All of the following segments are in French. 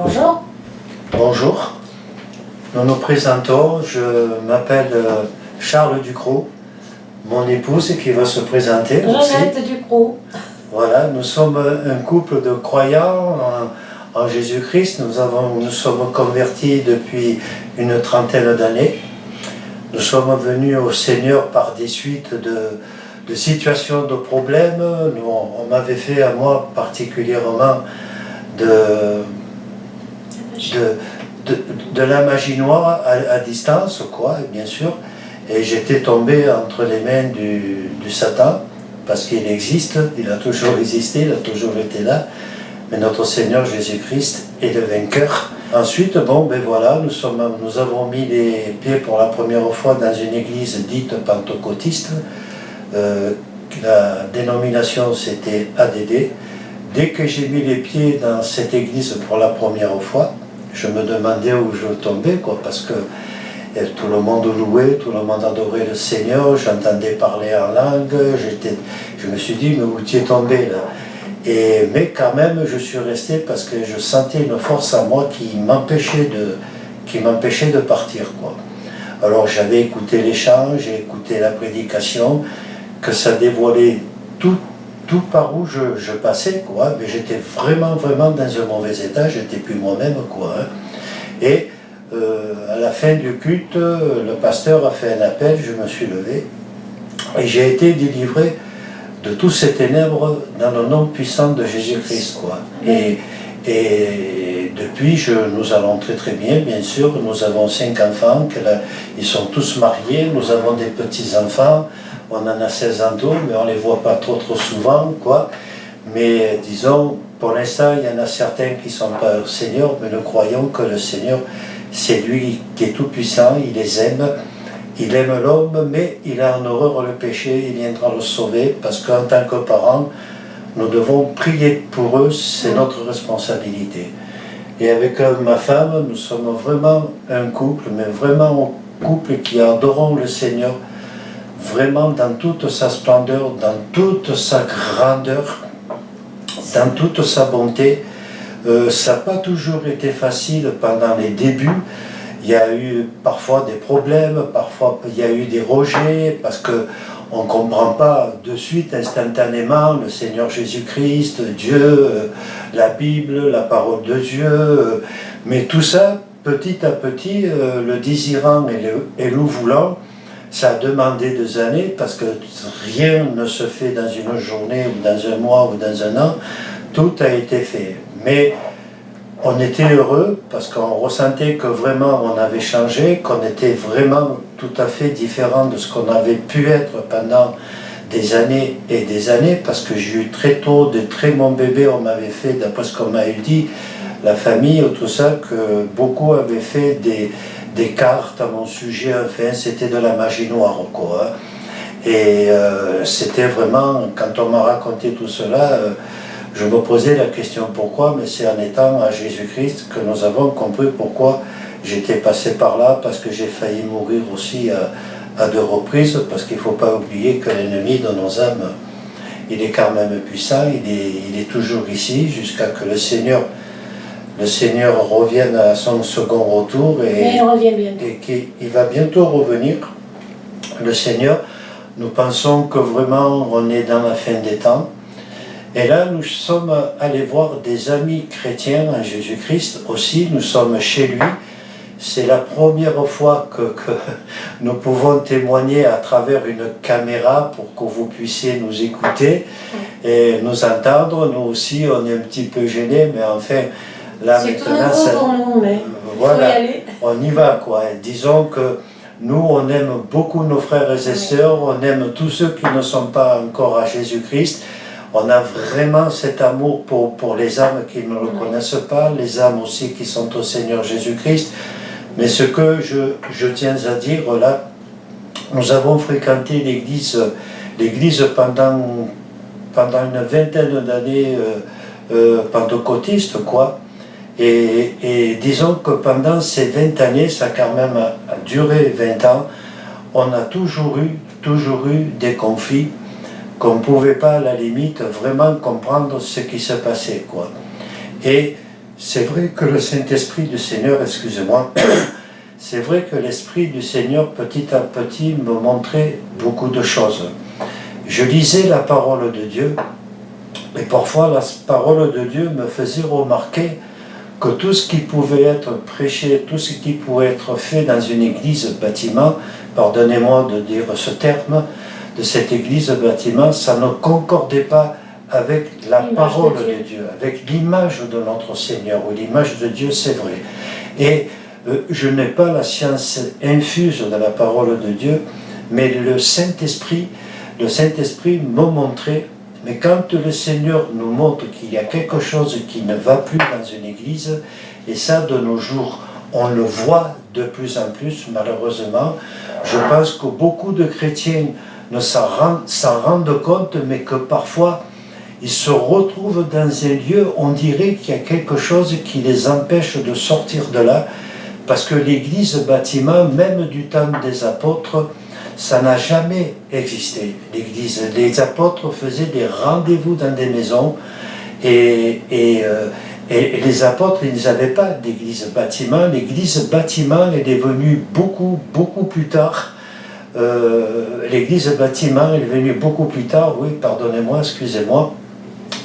Bonjour. Bonjour, nous nous présentons, je m'appelle Charles Ducrot, mon épouse qui va se présenter aussi. Jeannette Ducrot. Voilà, nous sommes un couple de croyants en Jésus-Christ, nous sommes convertis depuis une trentaine d'années. Nous sommes venus au Seigneur par des suites de situations, de problèmes. On m'avait fait à moi particulièrement de la magie noire à distance, quoi, bien sûr. Et j'étais tombé entre les mains du Satan, parce qu'il existe, il a toujours existé, il a toujours été là. Mais notre Seigneur Jésus-Christ est le vainqueur. Ensuite, ben voilà, nous avons mis les pieds pour la première fois dans une église dite pentecôtiste. La dénomination c'était ADD. Dès que j'ai mis les pieds dans cette église pour la première fois, je me demandais où je tombais, quoi, parce que tout le monde louait, tout le monde adorait le Seigneur, j'entendais parler en langue, je me suis dit, mais où tu es tombé là? Mais quand même, je suis resté parce que je sentais une force en moi qui m'empêchait de partir, quoi. Alors j'avais écouté les chants, j'ai écouté la prédication, que ça dévoilait tout par où je passais, quoi. Mais j'étais vraiment dans un mauvais état, j'étais plus moi-même, quoi. Et à la fin du culte, le pasteur a fait un appel, je me suis levé et j'ai été délivré de tous ces ténèbres dans le nom puissant de Jésus-Christ, quoi. Et depuis, nous allons très bien sûr. Nous avons 5 enfants, ils sont tous mariés, nous avons des petits-enfants, on en a 16 en tout, mais on ne les voit pas trop souvent, quoi. Mais disons, pour l'instant, il y en a certains qui ne sont pas au Seigneur, mais nous croyons que le Seigneur, c'est lui qui est tout-puissant, il les aime. Il aime l'homme, mais il a en horreur le péché, il viendra le sauver, parce qu'en tant que parents, nous devons prier pour eux, c'est notre responsabilité. Et avec ma femme, nous sommes vraiment un couple, mais vraiment un couple qui adorons le Seigneur, vraiment dans toute sa splendeur, dans toute sa grandeur, dans toute sa bonté. Ça n'a pas toujours été facile pendant les débuts. Il y a eu parfois des problèmes, parfois il y a eu des rejets, parce qu'on ne comprend pas de suite, instantanément, le Seigneur Jésus-Christ, Dieu, la Bible, la parole de Dieu. Mais tout ça, petit à petit, le désirant et le voulant, ça a demandé des années, parce que rien ne se fait dans une journée, ou dans un mois, ou dans un an. Tout a été fait. Mais on était heureux parce qu'on ressentait que vraiment on avait changé, qu'on était vraiment tout à fait différent de ce qu'on avait pu être pendant des années et des années, parce que j'ai eu très tôt de très bons bébés. On m'avait fait, d'après ce qu'on m'a dit, la famille ou tout ça, que beaucoup avaient fait des cartes à mon sujet. Enfin, c'était de la magie noire, quoi. Et c'était vraiment, quand on m'a raconté tout cela, je me posais la question pourquoi, mais c'est en étant à Jésus-Christ que nous avons compris pourquoi j'étais passé par là, parce que j'ai failli mourir aussi à 2 reprises, parce qu'il ne faut pas oublier que l'ennemi de nos âmes, il est quand même puissant, il est toujours ici, jusqu'à que le Seigneur revienne à son second retour, et qu'il va bientôt revenir, le Seigneur. Nous pensons que vraiment on est dans la fin des temps. Et là, nous sommes allés voir des amis chrétiens en Jésus-Christ aussi, nous sommes chez lui. C'est la première fois que nous pouvons témoigner à travers une caméra pour que vous puissiez nous écouter et nous entendre. Nous aussi, on est un petit peu gênés, mais enfin, là maintenant, pour nous, mais voilà, faut y aller. On y va, quoi. Et disons que nous, on aime beaucoup nos frères et sœurs, on aime tous ceux qui ne sont pas encore à Jésus-Christ. On a vraiment cet amour pour les âmes qui ne le connaissent pas, les âmes aussi qui sont au Seigneur Jésus-Christ. Mais ce que je tiens à dire là, nous avons fréquenté l'église pendant une vingtaine d'années pentecôtistes, quoi. Et disons que pendant ces 20 années, ça a quand même duré 20 ans, on a toujours eu des conflits, qu'on ne pouvait pas à la limite vraiment comprendre ce qui se passait, quoi. Et c'est vrai que le Saint-Esprit du Seigneur, excusez-moi, c'est vrai que l'Esprit du Seigneur, petit à petit, me montrait beaucoup de choses. Je lisais la parole de Dieu, et parfois la parole de Dieu me faisait remarquer que tout ce qui pouvait être prêché, tout ce qui pouvait être fait dans une église bâtiment, pardonnez-moi de dire ce terme, de cette église bâtiment, ça ne concordait pas avec la parole de Dieu, avec l'image de notre Seigneur, ou l'image de Dieu, c'est vrai. Et je n'ai pas la science infuse de la parole de Dieu, mais le Saint-Esprit me montrait. Mais quand le Seigneur nous montre qu'il y a quelque chose qui ne va plus dans une église, et ça de nos jours, on le voit de plus en plus, malheureusement, je pense que beaucoup de chrétiens ne s'en rendent compte, mais que parfois, ils se retrouvent dans un lieu, on dirait qu'il y a quelque chose qui les empêche de sortir de là, parce que l'église bâtiment, même du temps des apôtres, ça n'a jamais existé, l'église. Les apôtres faisaient des rendez-vous dans des maisons et les apôtres, ils n'avaient pas d'église bâtiment. L'église bâtiment, elle est venue beaucoup plus tard. L'église bâtiment, elle est venue beaucoup plus tard, oui, pardonnez-moi, excusez-moi.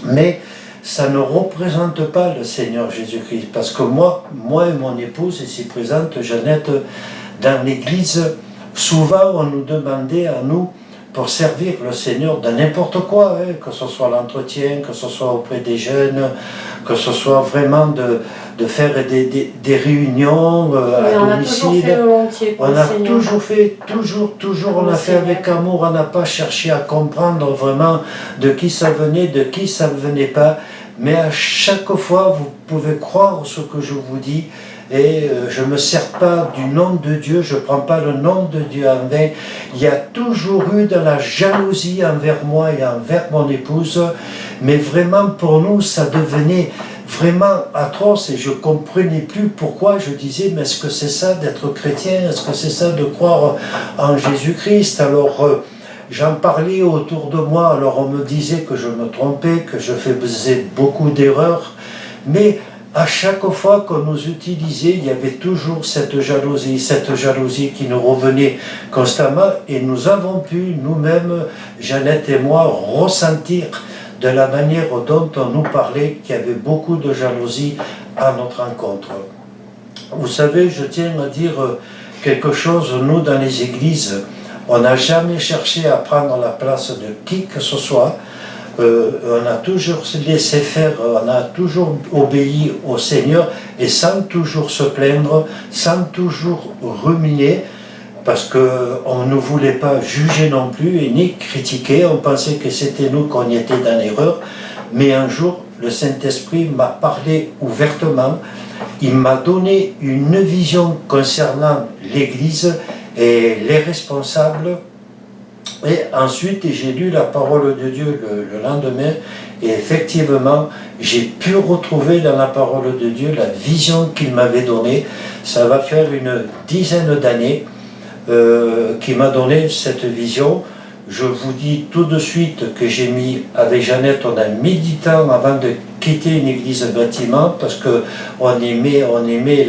Mais ça ne représente pas le Seigneur Jésus-Christ. Parce que moi et mon épouse, ici présente, Jeannette, dans l'église, souvent, on nous demandait à nous, pour servir le Seigneur, de n'importe quoi, hein, que ce soit l'entretien, que ce soit auprès des jeunes, que ce soit vraiment de faire des réunions à domicile. On a toujours fait, toujours, on a fait avec amour, on n'a pas cherché à comprendre vraiment de qui ça venait, de qui ça ne venait pas, mais à chaque fois, vous pouvez croire ce que je vous dis, et je ne me sers pas du nom de Dieu, je ne prends pas le nom de Dieu en vain. Il y a toujours eu de la jalousie envers moi et envers mon épouse, mais vraiment pour nous, ça devenait vraiment atroce et je ne comprenais plus pourquoi. Je disais, mais est-ce que c'est ça d'être chrétien? Est-ce que c'est ça de croire en Jésus-Christ? Alors j'en parlais autour de moi, alors on me disait que je me trompais, que je faisais beaucoup d'erreurs, mais à chaque fois qu'on nous utilisait, il y avait toujours cette jalousie qui nous revenait constamment et nous avons pu nous-mêmes, Jeannette et moi, ressentir de la manière dont on nous parlait qu'il y avait beaucoup de jalousie à notre rencontre. Vous savez, je tiens à dire quelque chose, nous dans les églises, on n'a jamais cherché à prendre la place de qui que ce soit. On a toujours laissé faire, on a toujours obéi au Seigneur et sans toujours se plaindre, sans toujours ruminer, parce qu'on ne voulait pas juger non plus et ni critiquer, on pensait que c'était nous qu'on y était dans l'erreur, mais un jour le Saint-Esprit m'a parlé ouvertement, il m'a donné une vision concernant l'Église et les responsables. Et ensuite, j'ai lu la parole de Dieu le lendemain, et effectivement, j'ai pu retrouver dans la parole de Dieu la vision qu'il m'avait donnée. Ça va faire une dizaine d'années qu'il m'a donné cette vision. Je vous dis tout de suite que j'ai mis, avec Jeannette, on a mis du temps avant de quitter une église bâtiment, parce qu'on aimait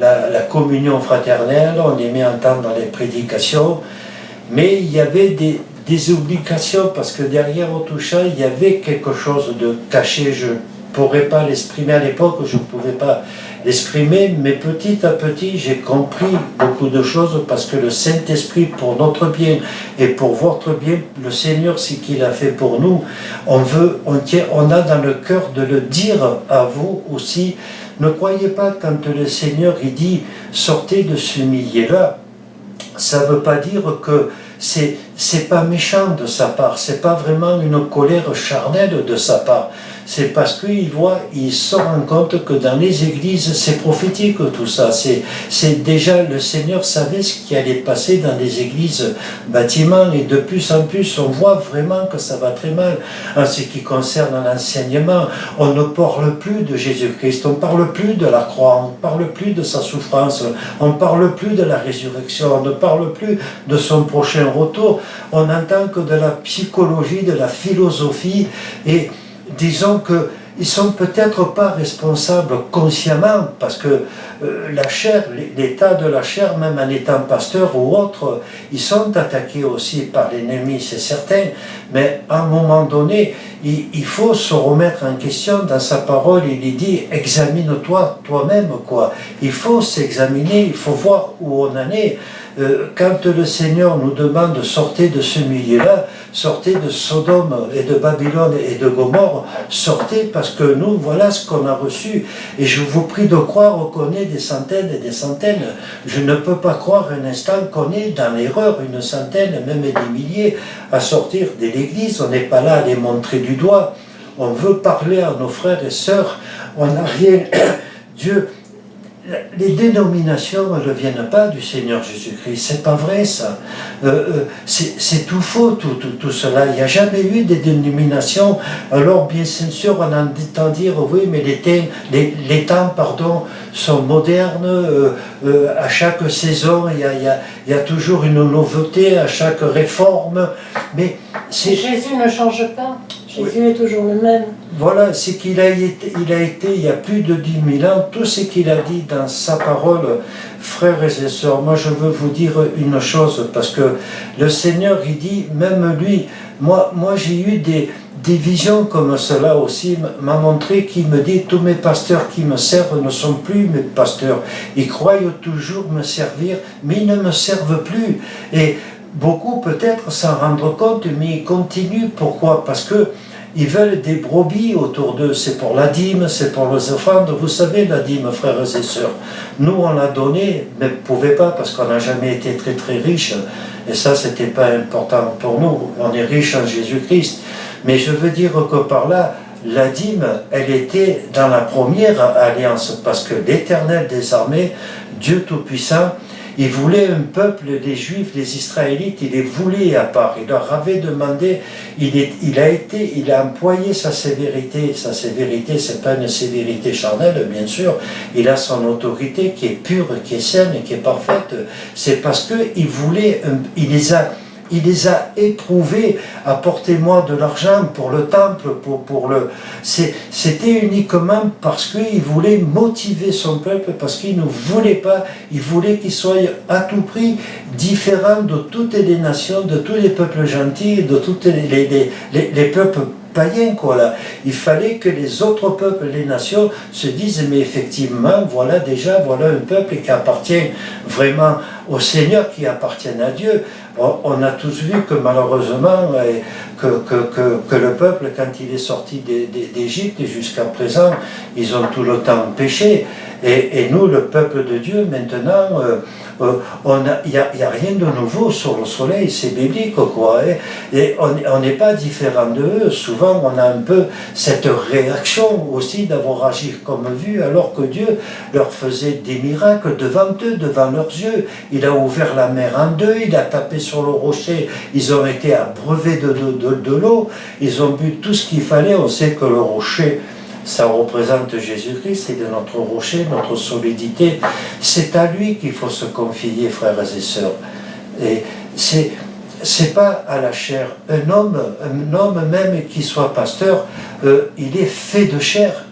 la communion fraternelle, on aimait entendre les prédications. Mais il y avait des obligations, parce que derrière tout ça, il y avait quelque chose de caché. Je ne pourrais pas l'exprimer à l'époque, je ne pouvais pas l'exprimer, mais petit à petit, j'ai compris beaucoup de choses, parce que le Saint-Esprit, pour notre bien et pour votre bien, le Seigneur, ce qu'il a fait pour nous, on a dans le cœur de le dire à vous aussi. Ne croyez pas quand le Seigneur il dit « sortez de ce milieu-là », ça ne veut pas dire que c'est pas méchant de sa part, c'est pas vraiment une colère charnelle de sa part. C'est parce il se rend compte que dans les églises, c'est prophétique tout ça. C'est déjà, le Seigneur savait ce qui allait passer dans les églises bâtiments, et de plus en plus, on voit vraiment que ça va très mal en ce qui concerne l'enseignement. On ne parle plus de Jésus-Christ, on ne parle plus de la croix, on ne parle plus de sa souffrance, on ne parle plus de la résurrection, on ne parle plus de son prochain retour. On n'entend que de la psychologie, de la philosophie, et disons que ils sont peut-être pas responsables consciemment, parce que la chair, l'état de la chair, même en étant pasteur ou autre, ils sont attaqués aussi par l'ennemi, c'est certain, mais à un moment donné, il faut se remettre en question. Dans sa parole, il dit, examine-toi toi-même, quoi. Il faut s'examiner, il faut voir où on en est. Quand le Seigneur nous demande de sortir de ce milieu-là, sortez de Sodome et de Babylone et de Gomorre, sortez parce que nous, voilà ce qu'on a reçu. Et je vous prie de croire qu'on est des centaines et des centaines. Je ne peux pas croire un instant qu'on est dans l'erreur, une centaine, même des milliers, à sortir de l'Église. On n'est pas là à les montrer du doigt. On veut parler à nos frères et sœurs. On n'a rien. Dieu... Les dénominations ne viennent pas du Seigneur Jésus-Christ, c'est pas vrai ça. C'est tout faux, tout cela. Il n'y a jamais eu de dénomination. Alors bien sûr, on entend dire, oui, mais les temps sont modernes. À chaque saison, il y a toujours une nouveauté, à chaque réforme. Mais Jésus ne change pas. Jésus est toujours le même. Voilà, c'est qu'il a été, il y a plus de 10 000 ans, tout ce qu'il a dit dans sa parole, frères et sœurs. Moi, je veux vous dire une chose, parce que le Seigneur, il dit, même lui, moi j'ai eu des visions comme cela aussi, m'a montré, qui me dit, tous mes pasteurs qui me servent ne sont plus mes pasteurs. Ils croient toujours me servir, mais ils ne me servent plus. Et beaucoup peut-être s'en rendre compte, mais ils continuent. Pourquoi? Parce que ils veulent des brebis autour d'eux. C'est pour la dîme, c'est pour les offrandes. Vous savez, la dîme, frères et sœurs. Nous, on l'a donné, mais ne pouvait pas parce qu'on n'a jamais été très très riches. Et ça, c'était pas important pour nous. On est riche en Jésus-Christ. Mais je veux dire que par là, la dîme, elle était dans la première alliance. Parce que l'Éternel des armées, Dieu Tout-Puissant, il voulait un peuple, les Juifs, les Israélites, il les voulait à part. Il leur avait demandé, il a employé sa sévérité. Sa sévérité, c'est pas une sévérité charnelle, bien sûr. Il a son autorité qui est pure, qui est saine, qui est parfaite. C'est parce qu'il voulait, il les a éprouvés. Apportez-moi de l'argent pour le temple, c'était uniquement parce qu'il voulait motiver son peuple, parce qu'il ne voulait pas, il voulait qu'il soit à tout prix différent de toutes les nations, de tous les peuples gentils, de tous les peuples païens, quoi, là. Il fallait que les autres peuples, les nations, se disent, mais effectivement, voilà un peuple qui appartient vraiment au Seigneur, qui appartient à Dieu. On a tous vu que malheureusement, que le peuple, quand il est sorti d'Égypte jusqu'à présent, ils ont tout le temps péché. Et nous, le peuple de Dieu, maintenant, il n'y a rien de nouveau sur le soleil, c'est biblique, quoi. Et on n'est pas différent d'eux. Souvent, on a un peu cette réaction aussi d'avoir agi comme vu, alors que Dieu leur faisait des miracles devant eux, devant leurs yeux. Il a ouvert la mer en deux, il a tapé sur le rocher, ils ont été abreuvés de l'eau, ils ont bu tout ce qu'il fallait. On sait que le rocher, ça représente Jésus-Christ, c'est notre rocher, notre solidité. C'est à lui qu'il faut se confier, frères et sœurs. Et c'est pas à la chair. Un homme même qui soit pasteur, il est fait de chair,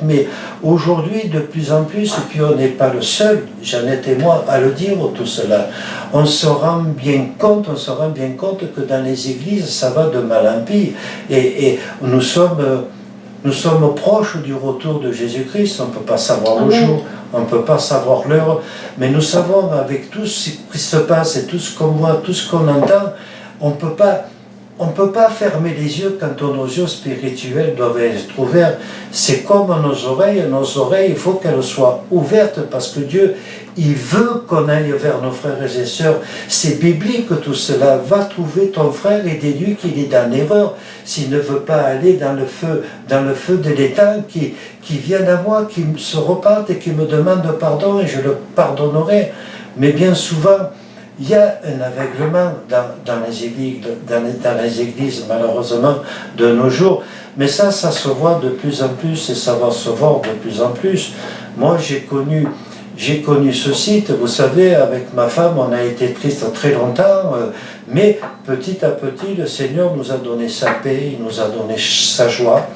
mais aujourd'hui, de plus en plus, et puis on n'est pas le seul, Jeannette et moi, à le dire tout cela, on se rend bien compte que dans les églises, ça va de mal en pis, et nous sommes proches du retour de Jésus-Christ. On ne peut pas savoir le jour, on ne peut pas savoir l'heure, mais nous savons, avec tout ce qui se passe et tout ce qu'on voit, tout ce qu'on entend, on ne peut pas fermer les yeux quand nos yeux spirituels doivent être ouverts. C'est comme nos oreilles, il faut qu'elles soient ouvertes, parce que Dieu, il veut qu'on aille vers nos frères et sœurs. C'est biblique tout cela. Va trouver ton frère et dis-lui qu'il est dans l'erreur. S'il ne veut pas aller dans le feu de l'étang, qui vienne à moi, qui se repente et qui me demande pardon, et je le pardonnerai. Mais bien souvent, il y a un aveuglement dans les églises, malheureusement, de nos jours. Mais ça se voit de plus en plus, et ça va se voir de plus en plus. Moi, j'ai connu ce site, vous savez, avec ma femme, on a été triste très longtemps, mais petit à petit, le Seigneur nous a donné sa paix, il nous a donné sa joie.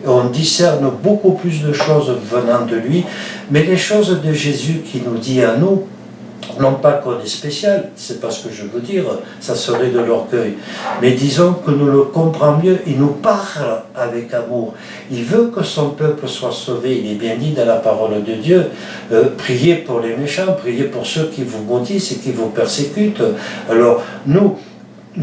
et on discerne beaucoup plus de choses venant de lui, mais les choses de Jésus qui nous dit à nous, non pas qu'on est spécial, c'est pas ce que je veux dire, ça serait de l'orgueil, mais disons que nous le comprenons mieux, il nous parle avec amour, il veut que son peuple soit sauvé, il est bien dit dans la parole de Dieu, priez pour les méchants, priez pour ceux qui vous maudissent et qui vous persécutent. Alors nous,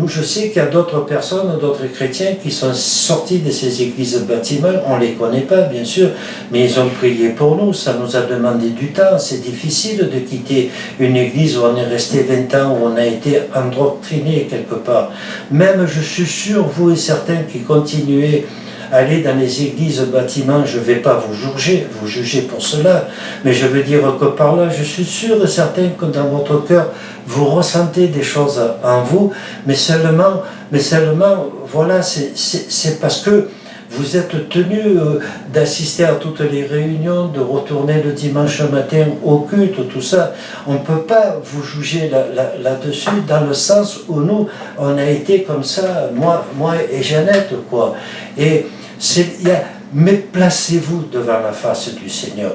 je sais qu'il y a d'autres personnes, d'autres chrétiens qui sont sortis de ces églises bâtiments, on ne les connaît pas bien sûr, mais ils ont prié pour nous, ça nous a demandé du temps, c'est difficile de quitter une église où on est resté 20 ans, où on a été endoctriné quelque part. Même je suis sûr, vous et certains qui continuez aller dans les églises bâtiments, je ne vais pas vous juger pour cela, mais je veux dire que par là, je suis sûr et certain que dans votre cœur, vous ressentez des choses en vous, mais seulement voilà, c'est parce que vous êtes tenu d'assister à toutes les réunions, de retourner le dimanche matin au culte, tout ça. On ne peut pas vous juger là-dessus, dans le sens où nous, on a été comme ça, moi et Jeannette, quoi. Mais placez-vous devant la face du Seigneur.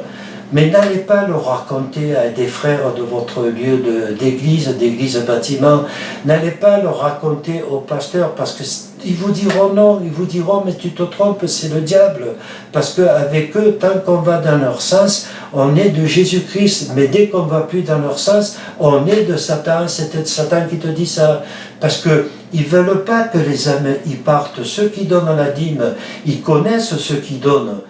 Mais n'allez pas le raconter à des frères de votre lieu d'église bâtiment. N'allez pas le raconter au pasteur parce qu'ils vous diront non, ils vous diront mais tu te trompes, c'est le diable. Parce qu'avec eux, tant qu'on va dans leur sens, on est de Jésus-Christ. Mais dès qu'on ne va plus dans leur sens, on est de Satan. C'est Satan qui te dit ça. Parce qu'ils ne veulent pas que les âmes y partent. Ceux qui donnent la dîme, ils connaissent ceux qui donnent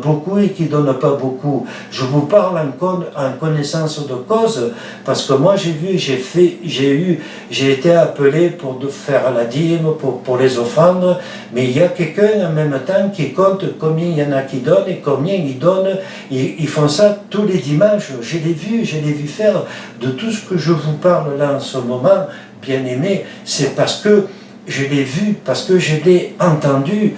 beaucoup et qui ne donnent pas beaucoup. Je vous parle en connaissance de cause, parce que moi j'ai été appelé pour faire la dîme, pour les offrandes, mais il y a quelqu'un en même temps qui compte combien il y en a qui donnent et combien ils donnent. Ils font ça tous les dimanches. Je l'ai vu faire. De tout ce que je vous parle là en ce moment, bien aimé, c'est parce que je l'ai vu, parce que je l'ai entendu.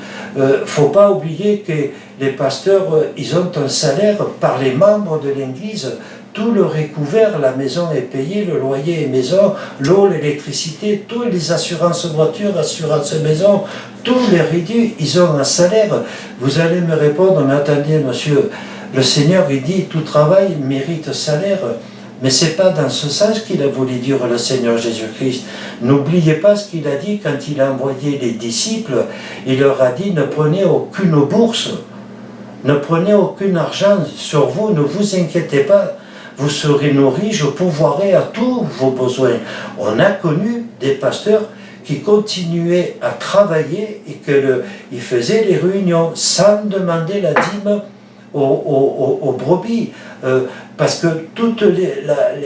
Faut pas oublier que les pasteurs, ils ont un salaire par les membres de l'église. Tout leur est couvert, la maison est payée, le loyer est maison, l'eau, l'électricité, toutes les assurances voitures, assurances maison, tous les réduits, ils ont un salaire. Vous allez me répondre, mais attendez monsieur, le Seigneur il dit tout travail mérite salaire. Mais ce n'est pas dans ce sens qu'il a voulu dire le Seigneur Jésus-Christ. N'oubliez pas ce qu'il a dit quand il a envoyé les disciples. Il leur a dit, ne prenez aucune bourse, ne prenez aucun argent sur vous, ne vous inquiétez pas. Vous serez nourris, je pourvoirai à tous vos besoins. On a connu des pasteurs qui continuaient à travailler et qu'ils faisaient les réunions sans demander la dîme aux brebis. Parce que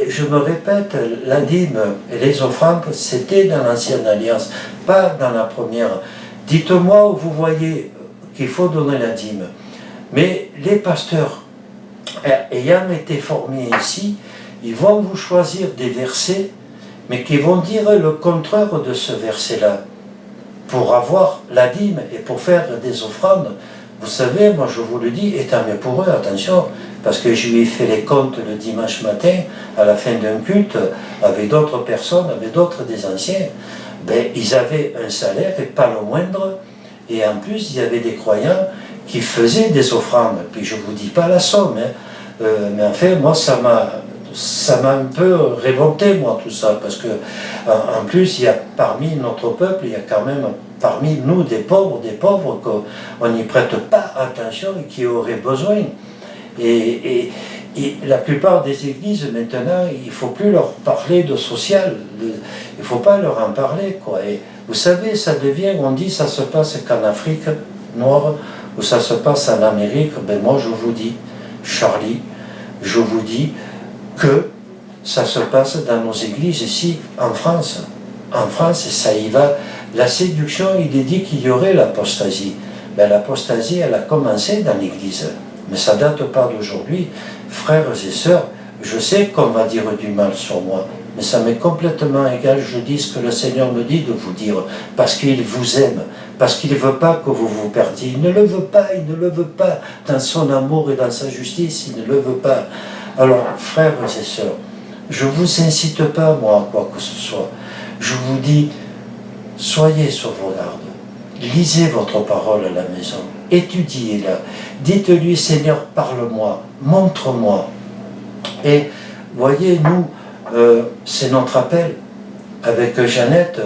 je me répète, la dîme et les offrandes, c'était dans l'ancienne alliance, pas dans la première. Dites-moi où vous voyez qu'il faut donner la dîme. Mais les pasteurs, ayant été formés ici, ils vont vous choisir des versets, mais qui vont dire le contraire de ce verset-là, pour avoir la dîme et pour faire des offrandes. Vous savez, moi je vous le dis, et tant mieux pour eux, attention, parce que je lui ai fait les comptes le dimanche matin, à la fin d'un culte, avec d'autres personnes, avec d'autres des anciens, ils avaient un salaire, et pas le moindre, et en plus, il y avait des croyants qui faisaient des offrandes. Puis je ne vous dis pas la somme, mais en fait, moi, ça m'a un peu révolté, moi, tout ça, parce que en plus, il y a parmi notre peuple, il y a quand même parmi nous des pauvres qu'on n'y prête pas attention et qui auraient besoin. Et la plupart des églises, maintenant, il ne faut plus leur parler de social, il ne faut pas leur en parler, quoi. Et vous savez, ça devient, on dit, ça se passe qu'en Afrique noire, ou ça se passe en Amérique. Moi, je vous dis, Charlie, je vous dis que ça se passe dans nos églises ici, en France. En France, ça y va. La séduction, il est dit qu'il y aurait l'apostasie. L'apostasie, elle a commencé dans l'église. Mais ça ne date pas d'aujourd'hui. Frères et sœurs, je sais qu'on va dire du mal sur moi, mais ça m'est complètement égal. Je dis ce que le Seigneur me dit de vous dire, parce qu'il vous aime, parce qu'il ne veut pas que vous vous perdiez. Il ne le veut pas, il ne le veut pas. Dans son amour et dans sa justice, il ne le veut pas. Alors, frères et sœurs, je ne vous incite pas, moi, à quoi que ce soit. Je vous dis, soyez sur vos gardes. Lisez votre parole à la maison. étudiez-la. Dites-lui, Seigneur, parle-moi, montre-moi. Et voyez, nous, c'est notre appel. Avec Jeannette,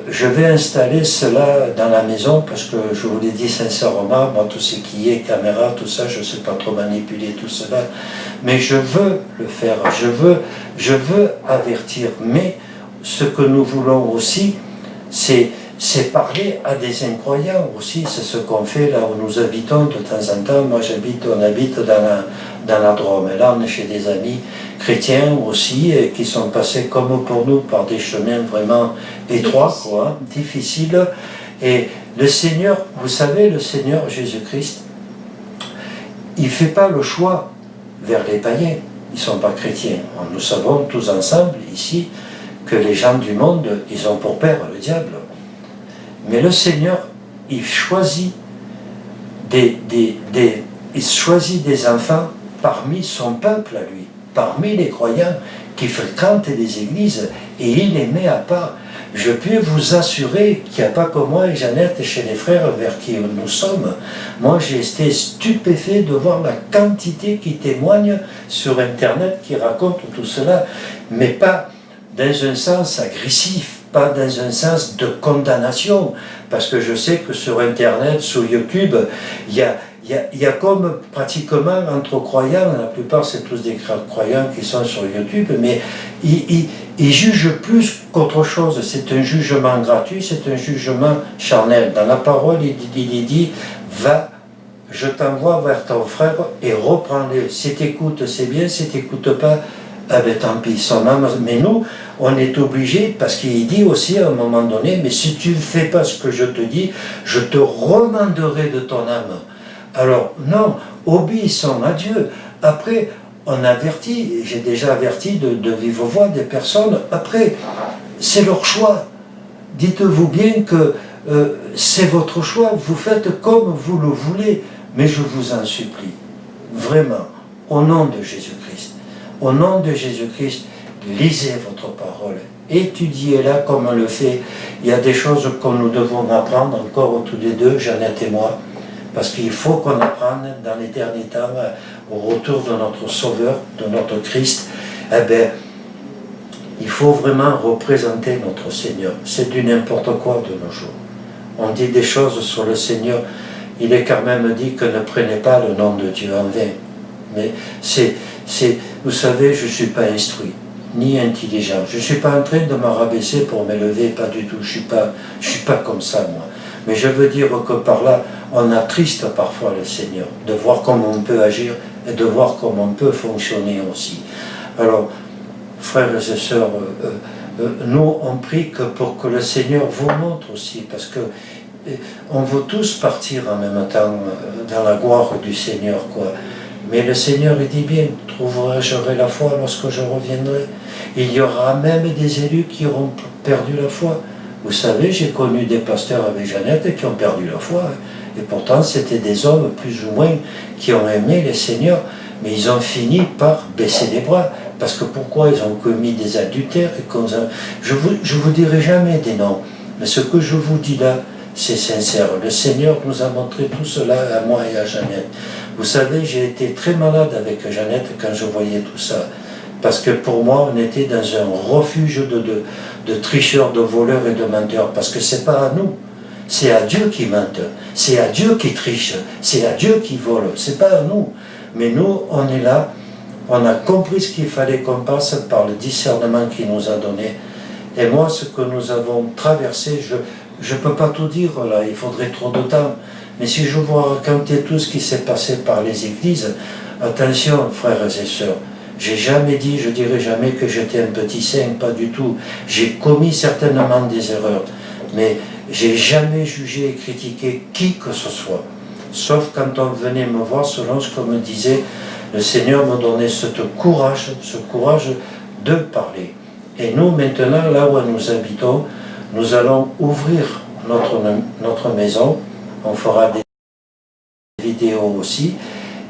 je vais installer cela dans la maison parce que je vous l'ai dit sincèrement, moi tout ce qui est caméra, tout ça, je ne sais pas trop manipuler tout cela, mais je veux le faire, je veux avertir. Mais ce que nous voulons aussi, c'est parler à des incroyants aussi. C'est ce qu'on fait là où nous habitons de temps en temps. Moi on habite dans la Drôme. Et là on est chez des amis chrétiens aussi, et qui sont passés comme pour nous par des chemins vraiment étroits, quoi, difficiles. Et le Seigneur, vous savez, le Seigneur Jésus-Christ, il ne fait pas le choix vers les païens. Ils ne sont pas chrétiens. Nous savons tous ensemble ici que les gens du monde, ils ont pour père le diable. Mais le Seigneur, il choisit il choisit des enfants parmi son peuple à lui, parmi les croyants qui fréquentent les églises, et il les met à part. Je peux vous assurer qu'il n'y a pas que moi et Jeannette et chez les frères vers qui nous sommes. Moi, j'ai été stupéfait de voir la quantité qui témoigne sur Internet, qui raconte tout cela, mais pas dans un sens agressif, pas dans un sens de condamnation, parce que je sais que sur Internet, sur YouTube, il y a comme pratiquement entre croyants, la plupart c'est tous des croyants qui sont sur YouTube, mais ils jugent plus qu'autre chose. C'est un jugement gratuit, c'est un jugement charnel. Dans la parole, il dit, va, je t'envoie vers ton frère et reprends-le. Si t'écoutes, c'est bien, si t'écoutes pas, eh ben tant pis, son âme. Mais nous, on est obligé, parce qu'il dit aussi à un moment donné, mais si tu ne fais pas ce que je te dis, je te remanderai de ton âme. Alors non, obéissons à Dieu. Après, on avertit, j'ai déjà averti de vive voix des personnes, après, c'est leur choix. Dites-vous bien que c'est votre choix, vous faites comme vous le voulez, mais je vous en supplie, vraiment, au nom de Jésus-Christ, au nom de Jésus-Christ, lisez votre parole, étudiez-la comme on le fait. Il y a des choses que nous devons apprendre encore tous les deux, Jeannette et moi, parce qu'il faut qu'on apprenne dans les derniers temps, au retour de notre Sauveur, de notre Christ, eh bien, il faut vraiment représenter notre Seigneur. C'est du n'importe quoi de nos jours. On dit des choses sur le Seigneur, il est quand même dit que ne prenez pas le nom de Dieu en vain. Mais vous savez, je ne suis pas instruit, ni intelligent. Je ne suis pas en train de me rabaisser pour m'élever, pas du tout. Je ne suis pas comme ça, moi. Mais je veux dire que par là, on attriste parfois le Seigneur, de voir comment on peut agir et de voir comment on peut fonctionner aussi. Alors, frères et sœurs, nous on prie pour que le Seigneur vous montre aussi, parce que on veut tous partir en même temps dans la gloire du Seigneur, quoi. Mais le Seigneur, il dit bien, j'aurai la foi lorsque je reviendrai. Il y aura même des élus qui auront perdu la foi. Vous savez, j'ai connu des pasteurs avec Jeannette qui ont perdu la foi. Et pourtant, c'était des hommes plus ou moins qui ont aimé les seigneurs, mais ils ont fini par baisser les bras. Parce que pourquoi ils ont commis des adultères et je vous dirai jamais des noms. Mais ce que je vous dis là, c'est sincère. Le Seigneur nous a montré tout cela à moi et à Jeannette. Vous savez, j'ai été très malade avec Jeannette quand je voyais tout ça. Parce que pour moi, on était dans un refuge de tricheurs, de voleurs et de menteurs. Parce que c'est pas à nous, c'est à Dieu qui mente, c'est à Dieu qui triche, c'est à Dieu qui vole, c'est pas à nous. Mais nous, on est là, on a compris ce qu'il fallait qu'on passe par le discernement qu'il nous a donné. Et moi, ce que nous avons traversé, je ne peux pas tout dire là, il faudrait trop de temps. Mais si je vous racontais tout ce qui s'est passé par les églises, attention, frères et sœurs, j'ai jamais dit, je dirais jamais que j'étais un petit saint, pas du tout. J'ai commis certainement des erreurs, mais j'ai jamais jugé et critiqué qui que ce soit. Sauf quand on venait me voir, selon ce qu'on me disait, le Seigneur me donnait ce courage de parler. Et nous, maintenant, là où nous habitons, nous allons ouvrir notre maison. On fera des vidéos aussi.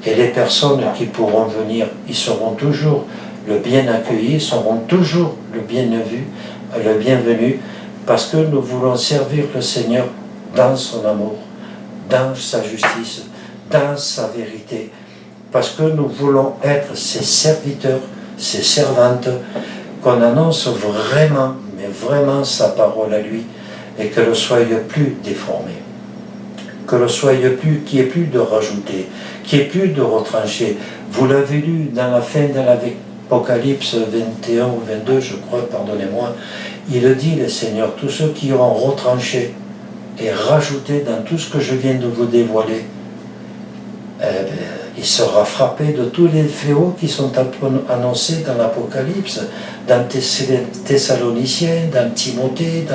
Et les personnes qui pourront venir, ils seront toujours le bien accueillis, seront toujours le bienvenu, parce que nous voulons servir le Seigneur dans son amour, dans sa justice, dans sa vérité, parce que nous voulons être ses serviteurs, ses servantes, qu'on annonce vraiment, mais vraiment sa parole à lui, et que ne soit plus déformé, que ne soit plus, qu'il n'y ait plus de rajouter, qu'il n'y ait plus de retrancher. Vous l'avez lu dans la fin de l'Apocalypse 21 ou 22, je crois, pardonnez-moi, il dit, le Seigneur, tous ceux qui auront retranché et rajouté dans tout ce que je viens de vous dévoiler, il sera frappé de tous les fléaux qui sont annoncés dans l'Apocalypse, dans Thessaloniciens, dans Timothée,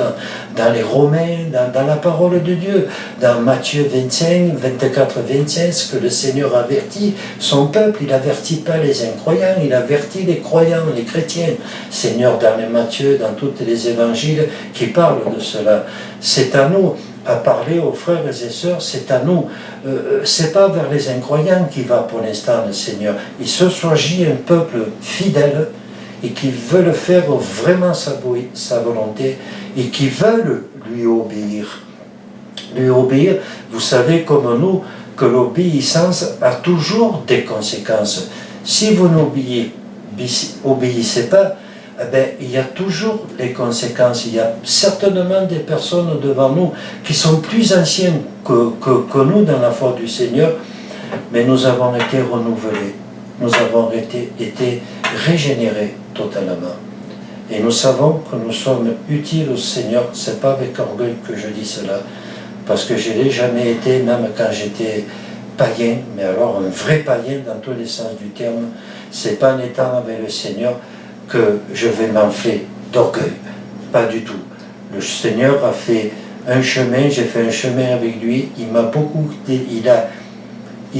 dans les Romains, dans la parole de Dieu, dans Matthieu 25, 24, 25, ce que le Seigneur avertit son peuple. Il n'avertit pas les incroyants, il avertit les croyants, les chrétiens. Seigneur, dans les Matthieu, dans tous les évangiles qui parlent de cela. C'est à nous à parler aux frères et sœurs, c'est à nous. C'est pas vers les incroyants qui va pour l'instant le Seigneur. Il se choisit un peuple fidèle et qui veut faire vraiment sa volonté et qui veulent lui obéir. Lui obéir, vous savez comme nous, que l'obéissance a toujours des conséquences. Si vous n'obéissez pas, eh bien, il y a toujours des conséquences. Il y a certainement des personnes devant nous qui sont plus anciennes que nous dans la foi du Seigneur, mais nous avons été renouvelés, nous avons été régénérés totalement. Et nous savons que nous sommes utiles au Seigneur. Ce n'est pas avec orgueil que je dis cela, parce que je ne l'ai jamais été, même quand j'étais païen, mais alors un vrai païen dans tous les sens du terme. Ce n'est pas en étant avec le Seigneur que je vais m'enfler d'orgueil, pas du tout. Le Seigneur a fait un chemin, j'ai fait un chemin avec lui, il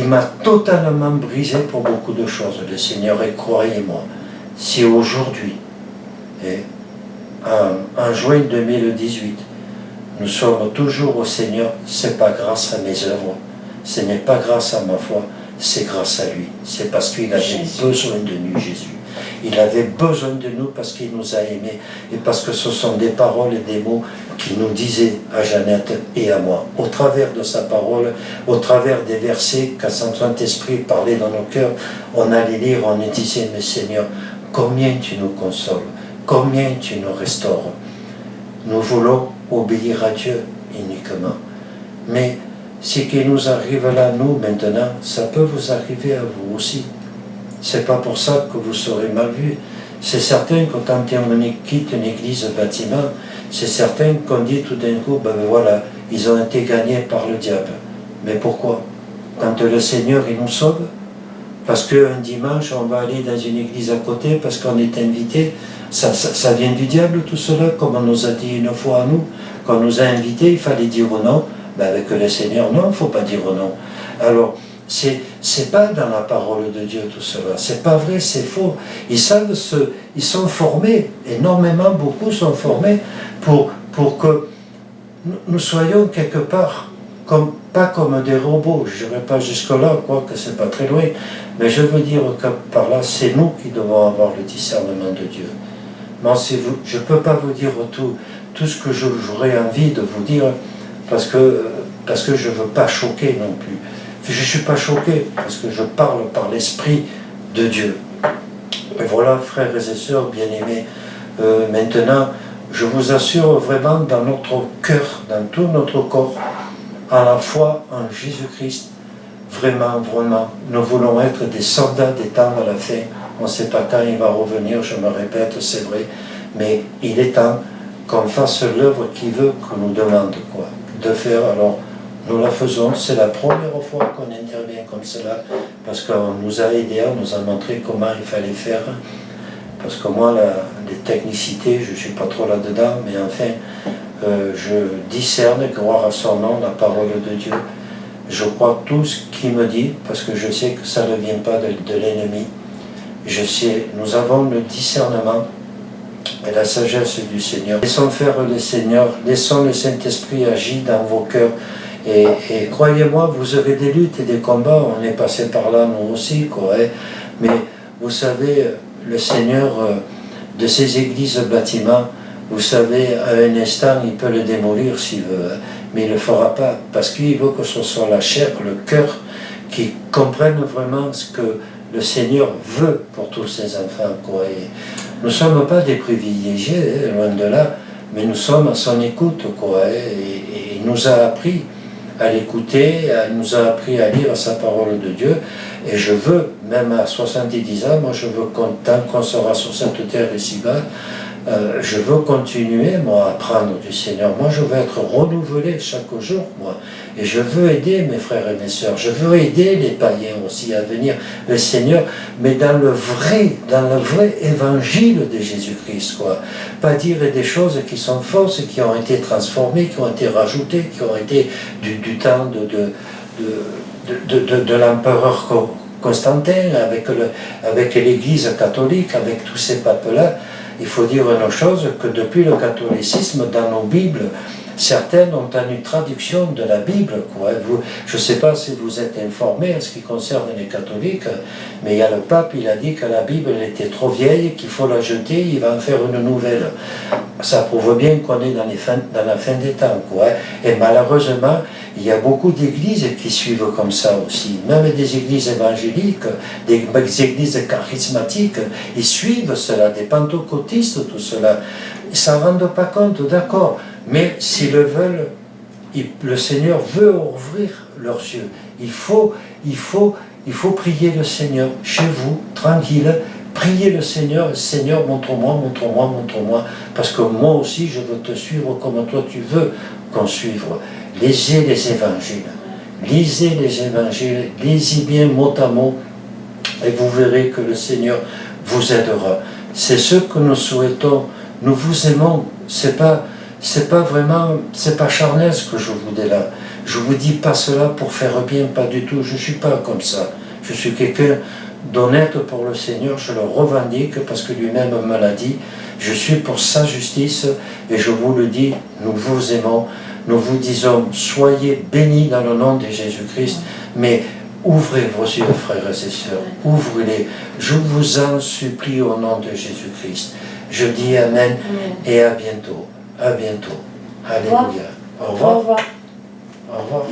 m'a totalement brisé pour beaucoup de choses, le Seigneur, et croyez-moi, si aujourd'hui, en juin 2018, nous sommes toujours au Seigneur, c'est pas grâce à mes œuvres, ce n'est pas grâce à ma foi, c'est grâce à lui, c'est parce qu'il avait besoin de nous, Jésus. Il avait besoin de nous parce qu'il nous a aimés et parce que ce sont des paroles et des mots qu'il nous disait à Jeannette et à moi. Au travers de sa parole, au travers des versets, quand son Saint-Esprit parlait dans nos cœurs, on allait lire, on disait, mais Seigneur, combien tu nous consoles, combien tu nous restaures. Nous voulons obéir à Dieu uniquement. Mais ce qui nous arrive là, nous, maintenant, ça peut vous arriver à vous aussi. C'est pas pour ça que vous serez mal vu. C'est certain que quand on quitte une église bâtiment, c'est certain qu'on dit tout d'un coup, ben voilà, ils ont été gagnés par le diable. Mais pourquoi? Quand le Seigneur, il nous sauve, parce qu'un dimanche, on va aller dans une église à côté, parce qu'on est invité, ça vient du diable tout cela, comme on nous a dit une fois à nous, quand on nous a invités, il fallait dire non. Ben avec le Seigneur, non, il ne faut pas dire non. Alors, c'est pas dans la parole de Dieu tout cela, c'est pas vrai, c'est faux. Ils sont formés, énormément, beaucoup sont formés pour que nous soyons quelque part, pas comme des robots, je ne vais pas jusque-là, quoique c'est pas très loin, mais je veux dire que par là, c'est nous qui devons avoir le discernement de Dieu. Moi, je ne peux pas vous dire tout ce que j'aurais envie de vous dire, parce que je ne veux pas choquer non plus. Je ne suis pas choqué, parce que je parle par l'Esprit de Dieu. Et voilà, frères et sœurs bien-aimés, maintenant, je vous assure vraiment dans notre cœur, dans tout notre corps, à la foi en Jésus-Christ, vraiment, vraiment, nous voulons être des soldats des temps à la fin. On ne sait pas quand il va revenir, je me répète, c'est vrai, mais il est temps qu'on fasse l'œuvre qu'il veut qu'on nous demande de faire. Alors, nous la faisons, c'est la première fois qu'on intervient comme cela, parce qu'on nous a aidés, on nous a montré comment il fallait faire, parce que moi, les technicités, je ne suis pas trop là-dedans, mais enfin, je discerne, gloire à son nom, la parole de Dieu. Je crois tout ce qu'il me dit, parce que je sais que ça ne vient pas de l'ennemi. Je sais, nous avons le discernement et la sagesse du Seigneur. Laissons faire le Seigneur, laissons le Saint-Esprit agir dans vos cœurs. Et croyez-moi, vous aurez des luttes et des combats, on est passé par là nous aussi, quoi, hein. Mais vous savez, le Seigneur de ces églises bâtiments, vous savez, à un instant, il peut le démolir s'il veut, hein, mais il ne le fera pas, parce qu'il veut que ce soit la chair, le cœur, qui comprennent vraiment ce que le Seigneur veut pour tous ses enfants, quoi. Et nous ne sommes pas des privilégiés, hein, loin de là, mais nous sommes à son écoute, quoi. Hein, et il nous a appris à l'écouter, il nous a appris à lire sa parole de Dieu. Et je veux, même à 70 ans, moi je veux, tant qu'on sera sur cette terre ici-bas, je veux continuer, moi, à apprendre du Seigneur. Moi, je veux être renouvelé chaque jour, moi. Et je veux aider mes frères et mes sœurs. Je veux aider les païens aussi à venir le Seigneur, mais dans le vrai évangile de Jésus-Christ, quoi. Pas dire des choses qui sont fausses, qui ont été transformées, qui ont été rajoutées, qui ont été du temps de l'empereur Constantin, avec l'Église catholique, avec tous ces papes-là. Il faut dire une chose, que depuis le catholicisme, dans nos Bibles, certaines ont une traduction de la Bible, quoi. Je ne sais pas si vous êtes informés en ce qui concerne les catholiques, mais il y a le pape, il a dit que la Bible elle était trop vieille, qu'il faut la jeter, il va en faire une nouvelle. Ça prouve bien qu'on est dans la fin des temps, quoi. Et malheureusement, il y a beaucoup d'églises qui suivent comme ça aussi, même des églises évangéliques, des églises charismatiques, ils suivent cela, des pentecôtistes, tout cela. Ils ne s'en rendent pas compte, d'accord, mais s'ils le veulent, le Seigneur veut ouvrir leurs yeux. Il faut prier le Seigneur chez vous, tranquille, priez le Seigneur, Seigneur, montre-moi, montre-moi, montre-moi, parce que moi aussi je veux te suivre comme toi tu veux qu'on suive. Lisez les évangiles, lisez bien mot à mot, et vous verrez que le Seigneur vous aidera. C'est ce que nous souhaitons, nous vous aimons, c'est pas charnel ce que je vous dis là. Je vous dis pas cela pour faire bien, pas du tout, je suis pas comme ça. Je suis quelqu'un d'honnête pour le Seigneur, je le revendique parce que lui-même me l'a dit. Je suis pour sa justice et je vous le dis, nous vous aimons. Nous vous disons, soyez bénis dans le nom de Jésus-Christ, mais ouvrez vos yeux, frères et sœurs, ouvrez-les. Je vous en supplie au nom de Jésus-Christ. Je dis Amen et à bientôt. À bientôt. Alléluia. Au revoir. Au revoir. Au revoir.